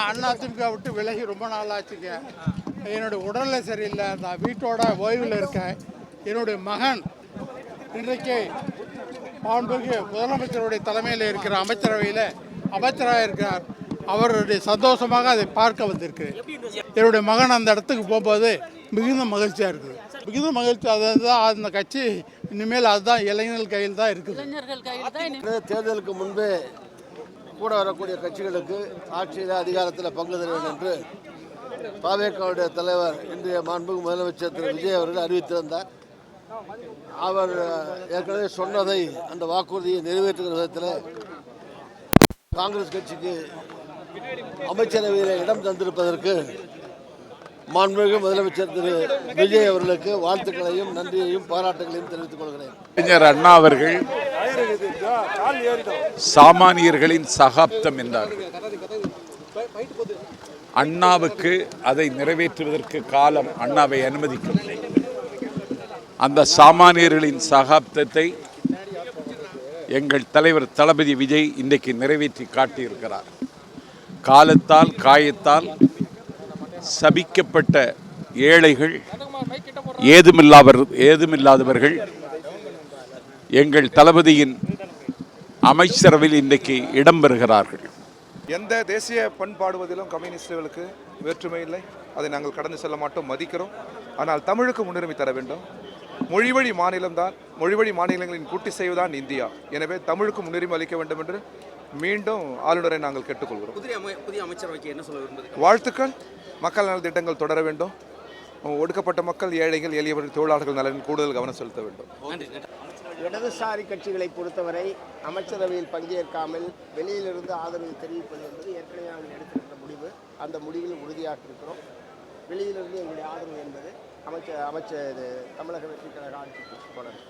அதிமுக விட்டு விலகி ரொம்ப நாள் ஆச்சுங்க. என்னுடைய உடல்நிலை சரியில்லை, நான் வீட்டோட ஓய்வில் இருக்கேன். என்னுடைய மகன் இன்றைக்கு மாண்புமிகு முதலமைச்சருடைய தலைமையில் இருக்கிற அமைச்சரவையில் அமைச்சராக இருக்கிறார். அவருடைய சந்தோஷமாக அதை பார்க்க வந்திருக்கு. என்னுடைய மகன் அந்த இடத்துக்கு போகும்போது மிகுந்த மகிழ்ச்சியாக இருக்குது. மிகுந்த மகிழ்ச்சி. அதுதான் அந்த கட்சி இனிமேல் அதுதான் இளைஞர்கள் கையில் தான் இருக்குது. தேர்தலுக்கு முன்பே கூட வரக்கூடிய கட்சிகளுக்கு ஆட்சியில் அதிகாரத்தில் பங்கு தர வேண்டும் என்று பாவேக்காவுடைய தலைவர் இன்றைய மாண்புமிகு முதலமைச்சர் திரு விஜய் அவர்கள் அறிவித்திருந்தார். அவர் ஏற்கனவே சொன்னதை அந்த வாக்குறுதியை நிறைவேற்றுகிற விதத்தில் காங்கிரஸ் கட்சிக்கு அமைச்சரவையில் இடம் தந்திருப்பதற்கு மாண்புமிகு முதலமைச்சர் திரு விஜய் அவர்களுக்கு வாழ்த்துக்களையும் நன்றியையும் பாராட்டுகளையும் தெரிவித்துக் கொள்கிறேன். அறிஞர் அண்ணா அவர்கள் சாமானியர்களின் சகாப்தம் என்றார். அண்ணாவுக்கு அதை நிறைவேற்றுவதற்கு காலம் அண்ணாவை அனுமதிக்கவில்லை. அந்த சாமானியர்களின் சகாப்தத்தை எங்கள் தலைவர் தளபதி விஜய் இன்றைக்கு நிறைவேற்றி காட்டியிருக்கிறார். காலத்தால் காயத்தால் சபிக்கப்பட்ட ஏழைகள், ஏதுமில்லாதவர்கள் எங்கள் தளபதியின் அமைச்சரவையில் இன்றைக்கு இடம்பெறுகிறார்கள். எந்த தேசிய பண்பாடுவதிலும் கம்யூனிஸ்டுகளுக்கு வேற்றுமை இல்லை. அதை நாங்கள் கடந்து செல்ல மாட்டோம், மதிக்கிறோம். ஆனால் தமிழுக்கு முன்னுரிமை தர வேண்டும். மொழிவழி மாநிலம்தான், மொழிவழி மாநிலங்களின் கூட்டி செய்வதுதான் இந்தியா. எனவே தமிழுக்கு முன்னுரிமை அளிக்க வேண்டும் என்று மீண்டும் ஆளுநரை நாங்கள் கேட்டுக்கொள்கிறோம். புதிய அமைச்சரவைக்கு என்ன சொல்ல விரும்புகிறீர்கள்? வாழ்த்துக்கள். மக்கள் நல திட்டங்கள் தொடர வேண்டும். ஒடுக்கப்பட்ட மக்கள், ஏழைகள், எளியவர்கள், தொழிலாளர்கள் நலனில் கூடுதல் கவனம் செலுத்த வேண்டும். இடதுசாரி கட்சிகளை பொறுத்தவரை அமைச்சரவையில் பங்கேற்காமல் வெளியிலிருந்து ஆதரவு தெரிவிப்பது என்பது ஏற்கனவே நாங்கள் எடுத்திருக்கிற முடிவு. அந்த முடிவில் உறுதியாக இருக்கிறோம். வெளியிலிருந்து எங்களுடைய ஆதரவு என்பது அமைச்சர் தமிழக வெற்றி கழக ஆட்சிக்கு தொடரும்.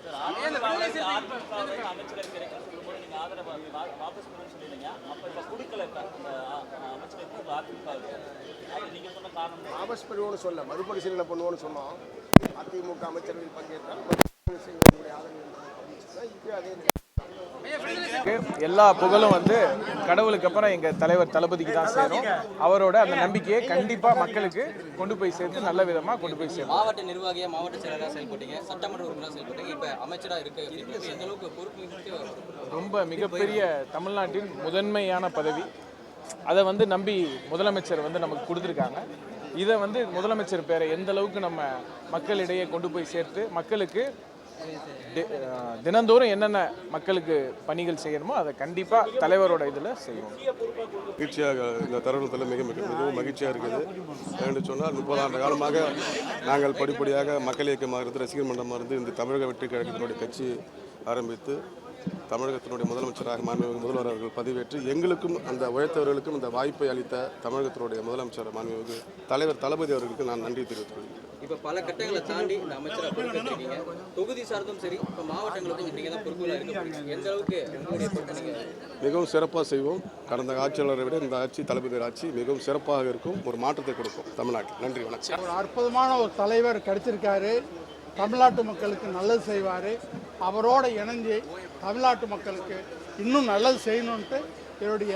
வாபஸ் பெறுவோன்னு சொல்ல மறுபரிசீலனை பண்ணுவோன்னு சொன்னோம். அதிமுக அமைச்சரவையில் பங்கேற்றால் எல்லா புகழும் கடவுளுக்கு அப்புறம் எங்க தலைவர் தளபதிக்கு தான் சேரும். அவரோட அந்த நம்பிக்கையை கண்டிப்பா மக்களுக்கு கொண்டு போய் சேர்த்து நல்ல விதமா கொண்டு போய் சேரும். மாவட்ட நிர்வாகியா, மாவட்ட செயலராக செயல்பட்டீங்க, சட்டமன்ற உறுப்பினராக செயல்பட்டீங்க, இப்ப அமைச்சராக இருக்கு. எந்த அளவுக்கு பொறுப்பு? ரொம்ப மிகப்பெரிய தமிழ்நாட்டின் முதன்மையான பதவி. அதை நம்பி முதலமைச்சர் நமக்கு கொடுத்துருக்காங்க. இதை முதலமைச்சர் பேரை எந்த அளவுக்கு நம்ம மக்களிடையே கொண்டு போய் சேர்த்து மக்களுக்கு தினந்தோறும் என்னென்ன மக்களுக்கு பணிகள் செய்யணுமோ அதை கண்டிப்பாக தலைவரோட இதில் செய்வோம். மகிழ்ச்சியாக இந்த தருணத்தில் மிகவும் மகிழ்ச்சியாக இருக்குது. என்று சொன்னால் 30 ஆண்டு காலமாக நாங்கள் படிப்படியாக மக்கள் இயக்கமாக இருந்து, ரசிகர் மன்றமாக இருந்து இந்த தமிழக வெற்றி கழகத்தினுடைய கட்சி ஆரம்பித்து தமிழகத்தினுடைய முதலமைச்சராக மாண்புமிகு முதல்வர் அவர்கள் பதிவேற்று எங்களுக்கும் அந்த உழைத்தவர்களுக்கும் இந்த வாய்ப்பை அளித்த தமிழகத்தினுடைய முதலமைச்சர் மாண்புமிகு தலைவர் தளபதி அவர்களுக்கு நான் நன்றி தெரிவித்துக் கொள்கிறேன். இப்போ பல கட்டங்களை தாண்டி இந்த அமைச்சராக பொறுப்பேற்றிருக்கீங்க. தொகுதி சார்ந்தும் சரி, இப்போ மாவட்டங்களுக்கும் நீங்கள் தான் பொறுப்புகளாக இருக்க, எந்த அளவுக்கு மிகவும் சிறப்பாக செய்வோம். கடந்த ஆட்சியாளரை விட இந்த ஆட்சி, தளபதி ஆட்சி மிகவும் சிறப்பாக இருக்கும். ஒரு மாற்றத்தை கொடுக்கும் தமிழ்நாட்டில். நன்றி, வணக்கம். ஒரு அற்புதமான ஒரு தலைவர் கிடைச்சிருக்காரு. தமிழ்நாட்டு மக்களுக்கு நல்லது செய்வார். அவரோட இணைஞ்சு தமிழ்நாட்டு மக்களுக்கு இன்னும் நல்லது செய்யணுன்ட்டு என்னுடைய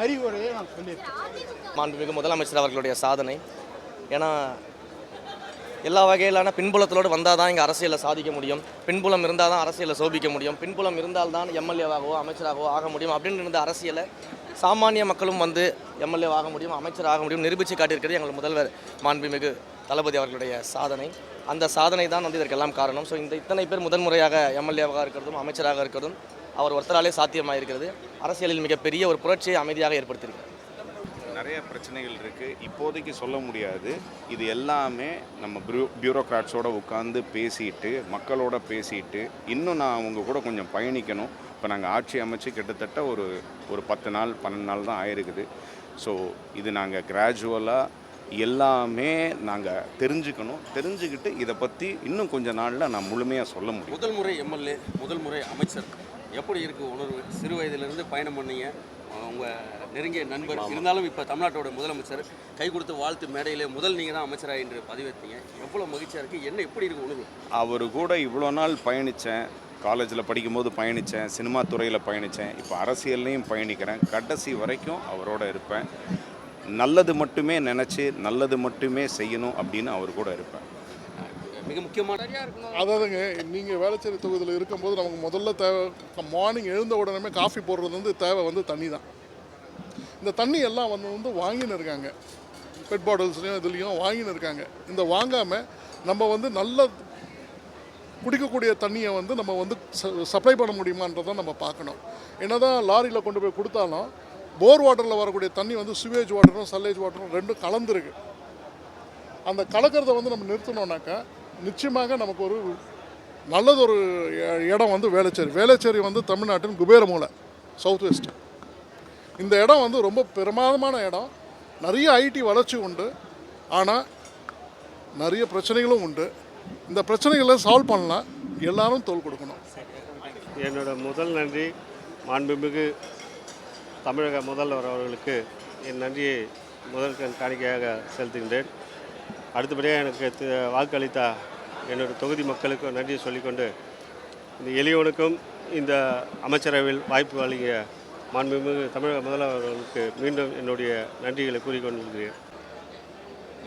அறிவுரையை நான் சொல்லியிருக்கேன். மாண்புமிகு முதலமைச்சர் அவர்களுடைய சாதனை. ஏன்னா எல்லா வகையிலான பின்புலத்தோடு வந்தால் தான் இங்கே அரசியலை சாதிக்க முடியும். பின்புலம் இருந்தால் தான் அரசியலை சோபிக்க முடியும். பின்புலம் இருந்தால் தான் எம்எல்ஏவாகவோ அமைச்சராகவோ ஆக முடியும். அப்படின்னு இருந்த அரசியலை சாமானிய மக்களும் எம்எல்ஏவாக முடியும், அமைச்சராக முடியும் நிரூபித்து காட்டியிருக்கிறது எங்கள் முதல்வர் மாண்புமிகு தளபதி அவர்களுடைய சாதனை. அந்த சாதனை தான் இதற்கெல்லாம் காரணம். ஸோ இந்த இத்தனை பேர் முதன்முறையாக எம்எல்ஏவாக இருக்கிறதும் அமைச்சராக இருக்கிறதும் அவர் ஒருத்தராலே சாத்தியமாக இருக்கிறது. அரசியலில் மிகப்பெரிய ஒரு புரட்சியை அமைதியாக ஏற்படுத்தியிருக்கிறது. நிறைய பிரச்சனைகள் இருக்குது, இப்போதைக்கு சொல்ல முடியாது. இது எல்லாமே நம்ம பியூரோக்ராட்ஸோடு உட்காந்து பேசிட்டு, மக்களோட பேசிட்டு, இன்னும் நான் அவங்க கூட கொஞ்சம் பயணிக்கணும். இப்போ நாங்கள் ஆட்சி அமைச்சு கிட்டத்தட்ட ஒரு 10 நாள் 12 நாள் தான் ஆயிருக்குது. ஸோ இது நாங்கள் கிராஜுவலாக எல்லாமே நாங்கள் தெரிஞ்சுக்கிட்டு இதை பற்றி இன்னும் கொஞ்சம் நாளில் நான் முழுமையாக சொல்ல முடியும். முதல் முறை எம்எல்ஏ, முதல் முறை அமைச்சர், எப்படி இருக்குது உணர்வு? சிறு வயதிலிருந்து பயணம் பண்ணீங்க, உங்கள் நெருங்கிய நண்பர் இருந்தாலும் இப்போ தமிழ்நாட்டோட முதலமைச்சர் கை கொடுத்து வாழ்த்து மேடையில் முதல் நீங்கள் தான் அமைச்சராக என்று பதிவேற்றீங்க. எவ்வளோ மகிழ்ச்சியாக இருக்குது, என்ன எப்படி இருக்குது உணர்வு? அவர் கூட இவ்வளோ நாள் பயணித்தேன். காலேஜில் படிக்கும்போது பயணித்தேன், சினிமா துறையில் பயணித்தேன், இப்போ அரசியல்லையும் பயணிக்கிறேன். கடைசி வரைக்கும் அவரோட இருப்பேன். நல்லது மட்டுமே நினச்சி நல்லது மட்டுமே செய்யணும் அப்படின்னு அவர் கூட இருப்பேன். மிக முக்கியமான அதாவதுங்க, நீங்கள் வேளச்சேரி தொகுதியில் இருக்கும்போது நமக்கு முதல்ல தேவை மார்னிங் எழுந்த உடனே காஃபி போடுறது வந்து தேவை வந்து தண்ணி தான். இந்த தண்ணி எல்லாம் வந்து வாங்கின்னு இருக்காங்க, பெட் பாட்டில்ஸ்லையும் இதுலேயும் வாங்கின்னு இருக்காங்க. இந்த வாங்காமல் நம்ம வந்து நல்ல குடிக்கக்கூடிய தண்ணியை வந்து நம்ம வந்து சப்ளை பண்ண முடியுமான்றதை நம்ம பார்க்கணும். என்ன தான் லாரியில் கொண்டு போய் கொடுத்தாலும் போர் வாட்டரில் வரக்கூடிய தண்ணி வந்து சுவேஜ் வாட்டரும் சல்லேஜ் வாட்டரும் ரெண்டும் கலந்துருக்கு. அந்த கலக்கிறத வந்து நம்ம நிறுத்தினோன்னாக்கா நிச்சயமாக நமக்கு ஒரு நல்லதொரு இடம் வந்து வேளச்சேரி வந்து தமிழ்நாட்டின் குபேர மூலை, சவுத் வெஸ்ட். இந்த இடம் வந்து ரொம்ப பிரமாதமான இடம். நிறைய ஐடி வளர்ச்சி உண்டு, ஆனால் நிறைய பிரச்சனைகளும் உண்டு. இந்த பிரச்சனைகளை சால்வ் பண்ணலாம், எல்லாரும் தோள் கொடுக்கணும். என்னோட முதல் நன்றி மாண்புமிகு தமிழக முதல்வர் அவர்களுக்கு என் நன்றியை முதல் காணிக்கையாக செலுத்துகின்றேன். அடுத்தபடியாக எனக்கு வாக்களித்த என்னோட தொகுதி மக்களுக்கு நன்றியை சொல்லிக்கொண்டு, இந்த எளியவனுக்கும் இந்த அமைச்சரவையில் வாய்ப்பு வழங்கிய மாண்புமிகு தமிழக முதல்வர் அவர்களுக்கு மீண்டும் என்னுடைய நன்றிகளை கூறிக்கொண்டிருக்கிறேன்.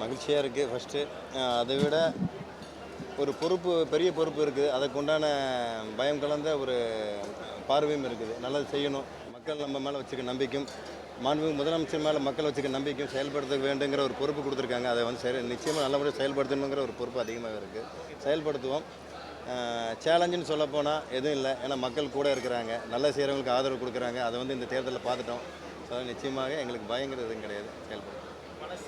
மகிழ்ச்சியாக இருக்குது. ஃபஸ்ட்டு அதை விட ஒரு பொறுப்பு, பெரிய பொறுப்பு இருக்குது. அதுக்கு உண்டான பயம் கலந்த ஒரு பார்வையும் இருக்குது. நல்லது செய்யணும், மக்கள் நம்ம மேலே வச்சுக்க நம்பிக்கையும், மாண்புமிகு முதலமைச்சர் மேலே மக்கள் வச்சுக்க நம்பிக்கையும் செயல்படுத்த வேண்டுங்கிற ஒரு பொறுப்பு கொடுத்துருக்காங்க. அதை வந்து நிச்சயமாக நல்லபடியாக செயல்படுத்தணுங்கிற ஒரு பொறுப்பு அதிகமாக இருக்குது. செயல்படுத்துவோம். சேலஞ்சுன்னு சொல்லப்போனால் எதுவும் இல்லை, ஏன்னா மக்கள் கூட இருக்கிறாங்க, நல்ல செய்கிறவங்களுக்கு ஆதரவு கொடுக்குறாங்க. அதை வந்து இந்த தேர்தலில் பார்த்துட்டோம். ஸோ நிச்சயமாக எங்களுக்கு பயங்கிறது எதுவும் கிடையாது, செயல்படுத்தும்.